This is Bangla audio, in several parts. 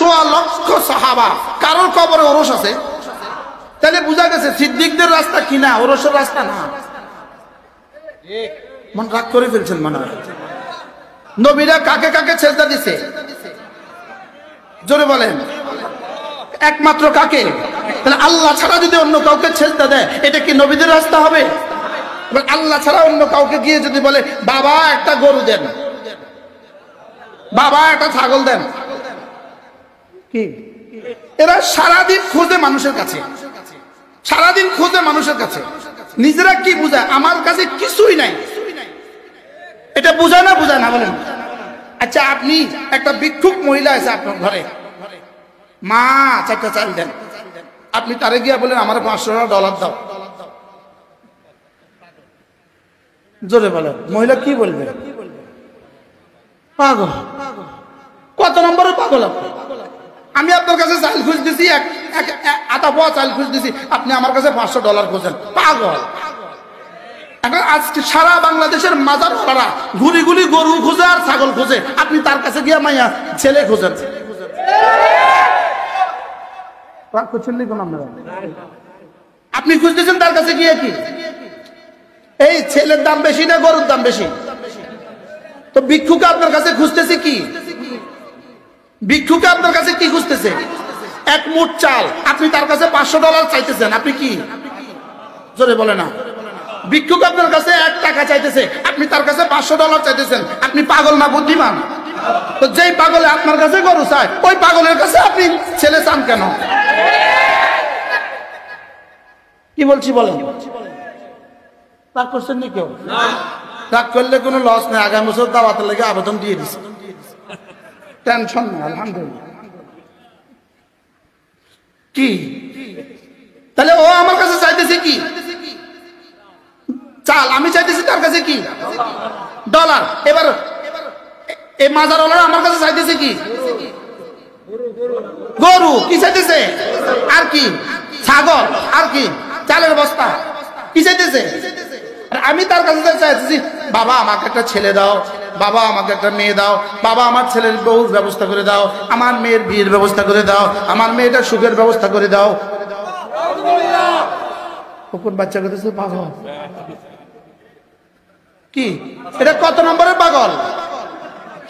সোয়া লক্ষ সাহাবা কারোর কবরে ওরস আছে, তাহলে বোঝা গেছে সিদ্দিকদের রাস্তা কিনা, ওরসের রাস্তা না। মন রাগ করে ফেলছেন মনে হয়। নবীরা কাকে কাকে সেজদা দিছে জোরে বলেন? একমাত্র কাকে? তাহলে আল্লাহ ছাড়া যদি অন্য কাউকে সেজদা দেয় এটা কি নবীদের রাস্তা হবে? আল্লাহ ছাড়া অন্য কাউকে গিয়ে যদি বলে বাবা একটা গরু দেন, বাবা একটা ছাগল দেন, কি এরা সারাদিন খোঁজে মানুষের কাছে, সারাদিন খোঁজে মানুষের কাছে, নিজেরা কি বুঝায় আমার কাছে কিছুই নাই, এটা বুঝায় না? বুঝায় না বলেন? আচ্ছা আপনি একটা ভিক্ষুক মহিলা আছে আপনার ঘরে, মা 4টা চাল দেন, আপনি তারে গিয়া বলেন আমার $500 দাও, জোরে বলেন মহিলা কি বলবে? পাগল। কত নম্বরের পাগল আপনি? আমি আপনার কাছে চাল খুঁজতেছি, আধা পোয়া চাল খুঁজতেছি, আপনি আমার কাছে $500 খোঁজেন, পাগল। এখন আজকে সারা বাংলাদেশের মাজার পাড়া ঘুরি ঘুরি গরু খুঁজে আর ছাগল খুঁজে, আপনি তার কাছে গিয়া মাইয়া ছেলে খুঁজেন। আপনি খুঁজতেছেন তার কাছে গিয়ে কি এই ছেলের দাম বেশি না গরুর দাম বেশি? তো ভিক্ষুকে আপনার কাছে খুঁজতেছে কি? ভিক্ষুকে আপনার কাছে কি খুঁজতেছে? এক মুঠ চাল, আপনি তার কাছে $500 চাইতেছেন, আপনি কি? জোরে বলে না। ভিক্ষুক আপনার কাছে 1 টাকা চাইতেছে, আপনি তার কাছে $500 চাইতেছেন, আপনি পাগল না বুদ্ধিমান? তো যেই পাগলে আপনার কাছে গরু চায় ওই পাগলের কাছে আপনি ছেলে চান কেন? কি বলছি বলেন? রাগ করছেন নি কেউ? রাগ করলে কোনো লস নেই, আগামী বছর দাওয়াতের লেগে আবেদন দিয়ে দিচ্ছে, টেনশন নেই, আলহামদুলিল্লাহ। কি তাহলে ও আমার কাছে চাইতেছে কি? চাল। আমি চাইতেছি তার কাছে কি? $। এবার এই মাজারওয়ালা আমার কাছে চাইতেছে কি? গরু। কি চাইতেছে? আর কি? ছাগল। আর কি? চালের বস্তা। কি চাইতেছে? আমি তার কাছে চাইতেছি বাবা আমাকে একটা ছেলে দাও, বাবা আমাকে একটা মেয়ে দাও, বাবা আমার ছেলের বউর ব্যবস্থা করে দাও, আমার মেয়ের বিয়ের ব্যবস্থা করে দাও, আমার মেয়েটার সুখের ব্যবস্থা করে দাও। কুকুর বাচ্চা করতেছে পাগল। কি এটা কত নম্বরের পাগল?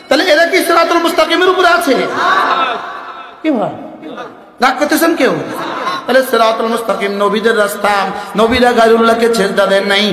তাহলে এরা কি সিরাতুল মুস্তাকিমের উপরে আছে? কি ভাই রাগ করতেছেন কেউ? তাহলে সিরাতুল মুস্তাকিম নবীদের রাস্তা, নবীরা গায়রুল্লাহকে সেজদা দেন নাই।